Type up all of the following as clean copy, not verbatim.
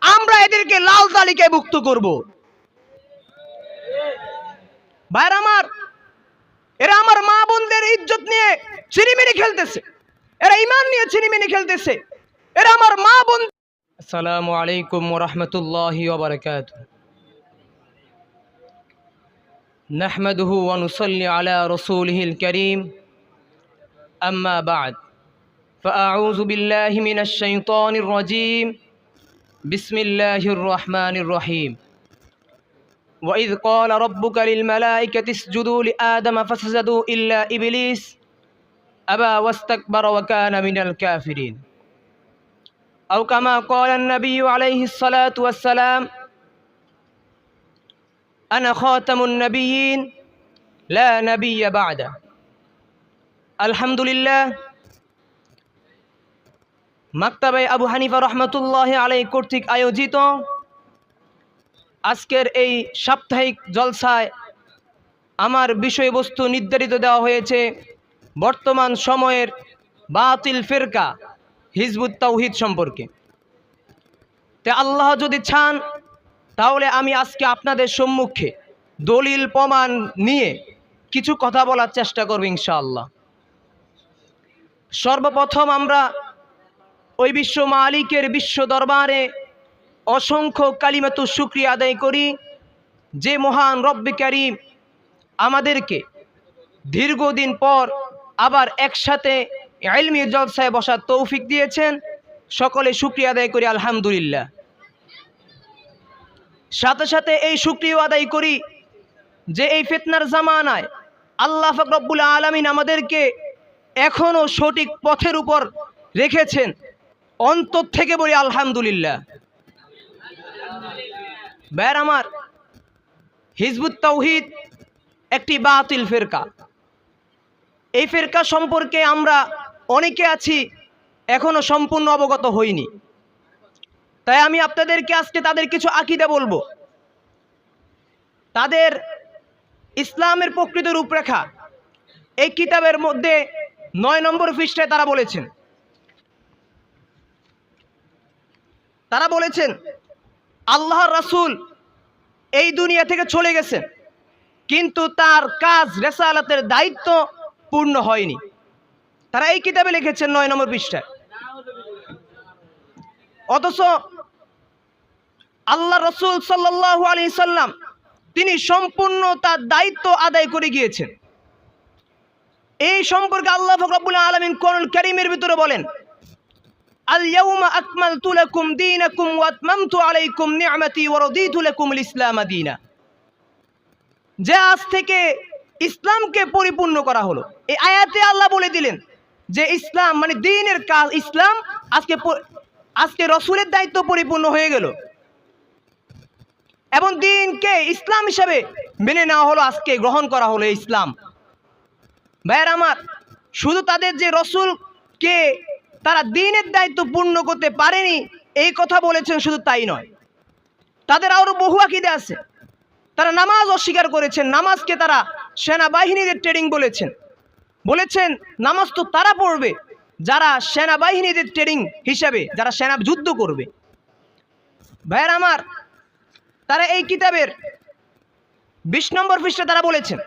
আমরা এদেরকে লাল তালিকায় ভুক্ত করব। ভাইরা আমার, এরা আমার মা বোনদের ইজ্জত নিয়ে ছিনিমিনি খেলতেছে, এরা ঈমান নিয়ে ছিনিমিনি খেলতেছে, এরা আমার মা বোন। আসসালামু আলাইকুম ওয়া রাহমাতুল্লাহি ওয়া বারাকাতুহু। নাহমাদুহু ওয়া নুসাল্লি আলা রাসূলিহিল কারীম, আম্মা বা'দ। ফাআউযু বিল্লাহি মিনাশ শাইতানির রাজীম। বিসমিল্লাহির রহমানির রহিম। وإذ قال ربك للملائكة اسجدوا لآدم فسجدوا إلا إبليس أبى واستكبر وكان من الكافرين أو كما قال النبي عليه الصلاة والسلام أنا خاتم النبيين لا نبي بعده। الحمد لله। মাকতাবে আবু হানিফা রহমতুল্লাহি আলাইহি কর্তৃক আয়োজিত আজকের এই সাপ্তাহিক জলসায় আমার বিষয়বস্তু নির্ধারিত দেওয়া হয়েছে বর্তমান সময়ের বাতিল ফিরকা হিজবুত তাওহীদ সম্পর্কে। তে আল্লাহ যদি চান তাহলে আমি আজকে আপনাদের সম্মুখে দলিল প্রমাণ নিয়ে কিছু কথা বলার চেষ্টা করব ইনশাআল্লাহ। সর্বপ্রথম আমরা ওই বিশ্ব মালিকের বিশ্ব দরবারে অসংখ্য কালিমাতু শুকরিয়া আদায় করি যে মহান রব্বে কারীম আমাদেরকে দীর্ঘদিন পর আবার একসাথে ইলমি জলসায় বসার তৌফিক দিয়েছেন। সকলে শুকরিয়া আদায় করি আলহামদুলিল্লাহ। সাথে সাথে এই শুকরিয়া আদায় করি যে এই ফিতনার জামানায় আল্লাহ পাক রব্বুল আলামিন আমাদেরকে এখনো সঠিক পথের উপর রেখেছেন। অন্তর থেকে বলি আলহামদুলিল্লাহ। ভাইরা আমার, হিজবুত তাওহীদ একটি বাতিল ফিরকা। এই ফিরকা সম্পর্কে আমরা অনেকে আছি এখনো সম্পূর্ণ অবগত হইনি, তাই আমি আপনাদেরকে আজকে তাদের কিছু আকীদা বলবো। তাদের ইসলামের প্রকৃত রূপরেখা এই কিতাবের মধ্যে 9 নম্বর পৃষ্ঠায় তারা বলেছেন আল্লাহর রাসূল এই দুনিয়া থেকে চলে গেছেন, কিন্তু তার কাজ রিসালাতের দায়িত্ব পূর্ণ হয়নি। তারা এই কিতাবে লিখেছেন 9 নম্বর পৃষ্ঠায়। অথচ আল্লাহ রাসূল সাল্লাল্লাহু আলাইহি সাল্লাম তিনি সম্পূর্ণ তার দায়িত্ব আদায় করে গিয়েছেন। এই সম্পর্কে আল্লাহ রাব্বুল আলামিন কোরআন কারীমের ভিতরে বলেন, আল ইয়াউমা আকমালতু লাকুম দীনাকুম ওয়া আতমামতু আলাইকুম নি'মাতি ওয়া রাদিতু লাকুমুল ইসলাম দীনা। যে আজ থেকে ইসলামকে পরিপূর্ণ করা হলো। এই আয়াতে আল্লাহ বলে দিলেন যে ইসলাম মানে দ্বীনের কাজ, ইসলাম আজকে রাসূলের দায়িত্ব পরিপূর্ণ হয়ে গেল এবং দ্বীনকে ইসলাম হিসাবে মেনে নেওয়া হলো, আজকে গ্রহণ করা হলো ইসলাম। ভাইরা আমার, শুধু তাদের যে রাসূলকে তারা দ্বীনের দায়িত্ব পূর্ণ করতে পারেনি এই কথা বলেছেন, শুধু তাই নয়, তাদের আরো বহু আকীদা আছে। তারা নামাজ অস্বীকার করেছেন, নামাজকে তারা সেনাবাহিনীদের ট্রেনিং বলেছেন নামাজ তো তারা পড়বে যারা সেনাবাহিনীদের ট্রেনিং হিসাবে যারা সেনা যুদ্ধ করবে। ভাইরা আমার, তারা এই কিতাবের 20 নম্বর পৃষ্ঠায় তারা বলেছেন,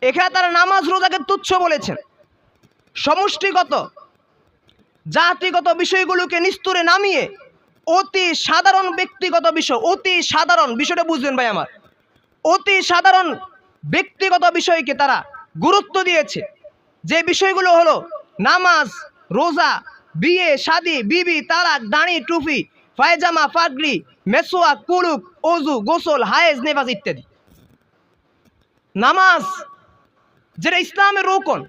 এখানে তারা নামাজ রোজাকে তুচ্ছ বলেছেন, সমষ্টিগত জাতিগত বিষয়গুলোকে নিস্তুরে নামিয়ে অতি সাধারণ ব্যক্তিগত বিষয়, অতি সাধারণ বিষয়টা বুঝবেন ভাই আমার, অতি সাধারণ ব্যক্তিগত বিষয়কে তারা গুরুত্ব দিয়েছে। যে বিষয়গুলো হলো নামাজ, রোজা, বিয়ে, শাদী, বিবি, তালাক, দাড়ি, টুপি, পায়জামা, পাগড়ি, মেসওয়াক, কুলুক, ওযু, গোসল, হায়েজ, নেফাজ ইত্যাদি। নামাজ যেটা ইসলামের রোকন,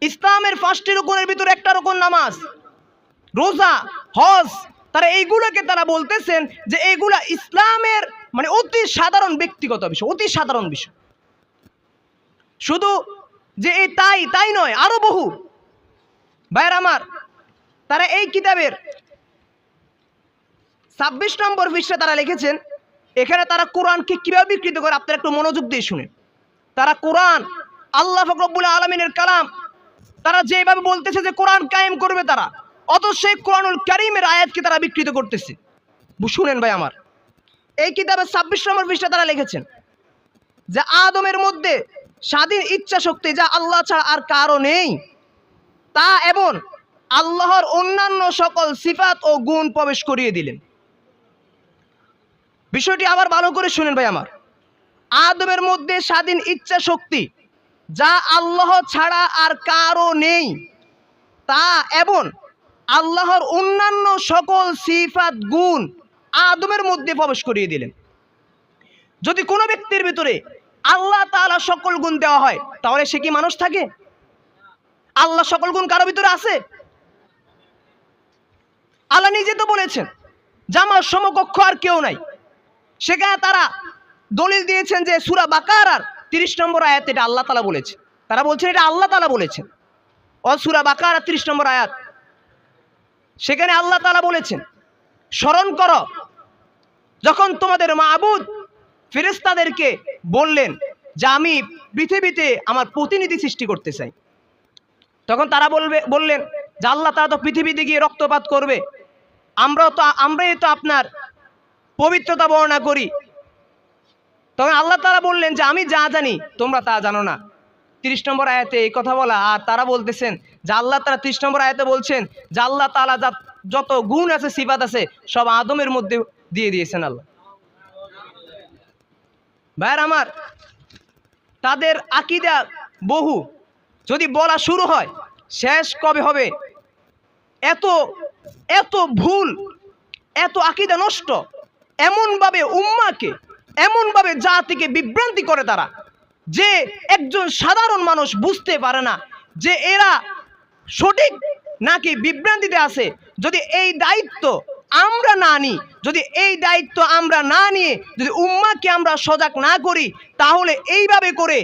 ইসলামের 5টি রোকনের ভিতরে একটা রোকন নামাজ। রোজা, হজ, তারা এইগুলোকে তারা বলতেছেন যে এইগুলা ইসলামের মানে অতি সাধারণ ব্যক্তিগত বিষয়, অতি সাধারণ বিষয়। শুধু যে এই তাই নয়, আরো বহু। ভাইরা আমার, তারা এই কিতাবের 26 নম্বর পৃষ্ঠায় তারা লিখেছেন, এখানে তারা কোরআনকে কিভাবে বিকৃত করে আপনারা একটু মনোযোগ দিয়ে শুনেন। তারা কোরআন আল্লাহ পাক রব্বুল আলামিনের কালাম তারা যেভাবে বলতেছে যে কোরআন কায়েম করবে তারা, অথচ সেই কোরআনুল কারীমের আয়াতকে তারা বিকৃত করতেছে। শুনেন ভাই আমার, এই কিতাবের 26 নম্বর পৃষ্ঠা তারা লিখেছেন যে আদমের মধ্যে স্বাধীন ইচ্ছা শক্তি যা আল্লাহ ছাড়া আর কারো নেই, তা এবং আল্লাহর অন্যান্য সকল সিফাত ও গুণ প্রবেশ করিয়ে দিলেন। বিষয়টি আবার ভালো করে শুনেন ভাই আমার, আদমের মধ্যে স্বাধীন ইচ্ছা শক্তি যা আল্লাহ ছাড়া আর কারো নেই, তা এবং আল্লাহর অন্যান্য সকল সিফাত গুণ আদমের মধ্যে প্রবেশ করিয়ে দিলেন। যদি কোনো ব্যক্তির ভিতরে আল্লাহ তাআলা সকল গুণ দেওয়া হয়, তাহলে সে কি মানুষ থাকে? আল্লাহ সকল গুণ কারো ভিতরে আছে? আল্লাহ নিজে তো বলেছেন যে আমার সমকক্ষ আর কেউ নাই। সেখানে তারা দলিল দিয়েছেন যে সূরা বাকারার 30 নম্বর আয়াত এটা আল্লাহ তাআলা বলেছেন। তারা বলছেন এটা আল্লাহ তাআলা বলেছেন। ও সূরা বাকারা 30 নম্বর আয়াত, সেখানে আল্লাহ তাআলা বলেছেন, স্মরণ করো যখন তোমাদের মাবুদ ফেরেশতাদেরকে বললেন যে আমি পৃথিবীতে আমার প্রতিনিধি সৃষ্টি করতে চাই। তখন তারা বললেন যে আল্লাহ তাআলা তো পৃথিবীতে গিয়ে রক্তপাত করবে, আমরাই তো আপনার পবিত্রতা বর্ণনা করি। তখন আল্লাহ তাআলা বললেন যে আমি যা জানি তোমরা তা জানো না। 30 নম্বর আয়াতে এই কথা বলা, আর তারা বলতেছেন যে আল্লাহ তাআলা 30 নম্বর আয়াতে বলছেন যে আল্লাহ তাআলা যত গুণ আছে সিফাত আছে সব আদমের মধ্যে দিয়ে দিয়েছেন আল্লাহ। ভাইয়ের আমার, তাদের আকীদা বহু, যদি বলা শুরু হয় শেষ কবে হবে? এত এত ভুল, এত আকীদা নষ্ট, এমনভাবে উম্মাহকে, এমনভাবে জাতিকে বিভ্রান্তি করে তারা, যে একজন সাধারণ মানুষ বুঝতে পারে না যে এরা সঠিক নাকি বিভ্রান্তিতে আছে। যদি এই দায়িত্ব আমরা না নিই, যদি এই দায়িত্ব আমরা না নিয়ে যদি উম্মাহকে আমরা সজাগ না করি, তাহলে এইভাবে করে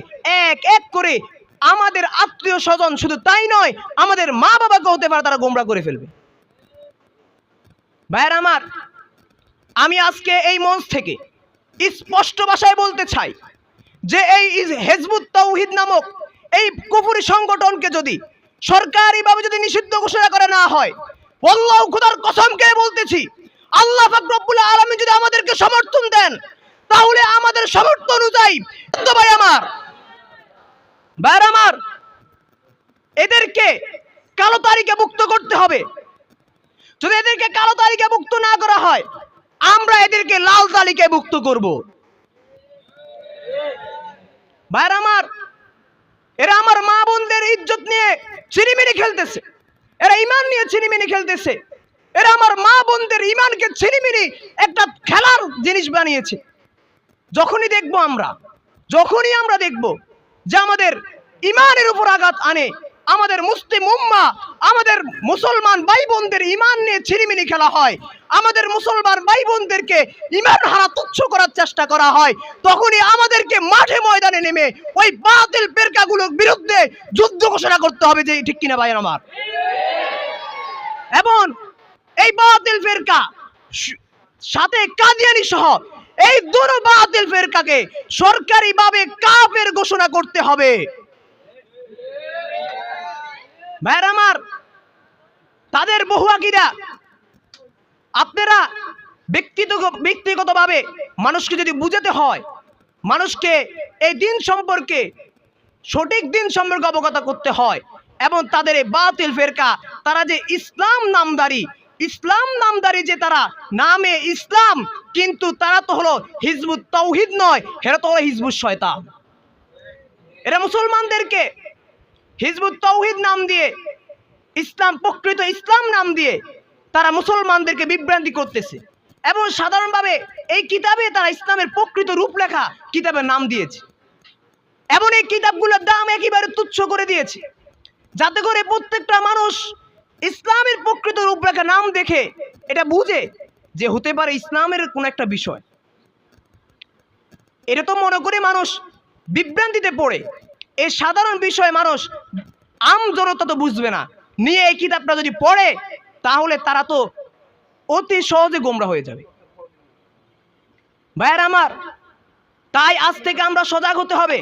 এক এক করে আমাদের আত্মীয় স্বজন, শুধু তাই নয় আমাদের মা বাবাকে হতে পারে তারা গোমরা করে ফেলবে। ভাইয়ের আমার, আমি আজকে এই মঞ্চ থেকে স্পষ্ট ভাষায় বলতে চাই যে এই হিজবুত তাওহীদ নামক এই কুফরি সংগঠনকে যদি সরকারিভাবে যদি নিষিদ্ধ ঘোষণা করে না হয়, আল্লাহ খোদার কসম খেয়ে বলতেছি, আল্লাহ পাক রব্বুল আলামিন যদি আমাদেরকে সমর্থন দেন, তাহলে আমাদের সমর্থন অনুযায়ী ভাইয়ের আমার এদেরকে কালো তালিকা মুক্ত করতে হবে। যদি এদেরকে কালো তালিকা মুক্ত না করা হয়, আমরা এদেরকে লাল তালিকায় মুক্ত করব। ভাইয়ের আমার, এরা আমার মা বোনদের ইজ্জত নিয়ে ছিনিমিনি খেলতেছে, এরা ঈমান নিয়ে ছিনিমিনি খেলতেছে, এরা আমার মা বোনদের ঈমানকে ছিনিমিনি একটা খেলার জিনিস বানিয়েছে। যখনই আমরা দেখব যে আমাদের ঈমানের উপর আঘাত আনে, আমাদের মুসলিম উম্মাহ, আমাদের মুসলমান ভাই বোনদের ঈমান নিয়ে ছিনিমিনি খেলা হয়, আমাদের মুসলমান ভাই বোনদেরকে ঈমান হারা তুচ্ছ করার চেষ্টা করা হয়, তখনই আমাদেরকে মাঠে ময়দানে নেমে ওই বাতিল ফেরকাগুলোর বিরুদ্ধে যুদ্ধ ঘোষণা করতে হবে। যে ঠিক কিনা ভাইয়ের আমার? এবং এই বাতিল ফেরকা সাথে কাদিয়ানি সহ এই দুটো বাতিল ফেরকাকে সরকারিভাবে কাফের ঘোষণা করতে হবে। ভাইয়ের আমার, তাদের বহু আকীদা আপনারা ব্যক্তিগতভাবে মানুষকে যদি বুঝাতে হয়, মানুষকে এই দিন সম্পর্কে, সঠিক দিন সম্পর্কে অবগত করতে হয়, এবং তাদের এই বাতিল ফেরকা, তারা যে ইসলাম নামদারি যে তারা নামে ইসলাম, কিন্তু তারা তো হলো হিজবুত তাওহীদ নয়, এরা তো হলো হিজবুত শয়তান। এরা মুসলমানদেরকে হিজবুত তাওহীদ নাম দিয়ে, ইসলাম, প্রকৃত ইসলাম নাম দিয়ে তারা মুসলমানদেরকে বিভ্রান্তি করতেছে, এবং সাধারণভাবে এই কিতাবে তারা ইসলামের প্রকৃত রূপলেখা কিতাবের নাম দিয়েছে, এবং এই কিতাবগুলোর দাম একেবারে তুচ্ছ করে দিয়েছে, যাতে করে প্রত্যেকটা মানুষ ইসলামের প্রকৃত রূপরেখা নাম দেখে এটা বুঝে যে হতে পারে ইসলামের কোন একটা বিষয়। এটা তো মনে করে মানুষ বিভ্রান্তিতে পড়ে, এই সাধারণ বিষয় মানুষ আম জনতা তো বুঝবে না, নিয়ে এই কিতাবটা যদি পড়ে তাহলে তারা তো অতি সহজে গোমরা হয়ে যাবে। ভাইয়ের আমার, তাই আজ থেকে আমরা সজাগ হতে হবে।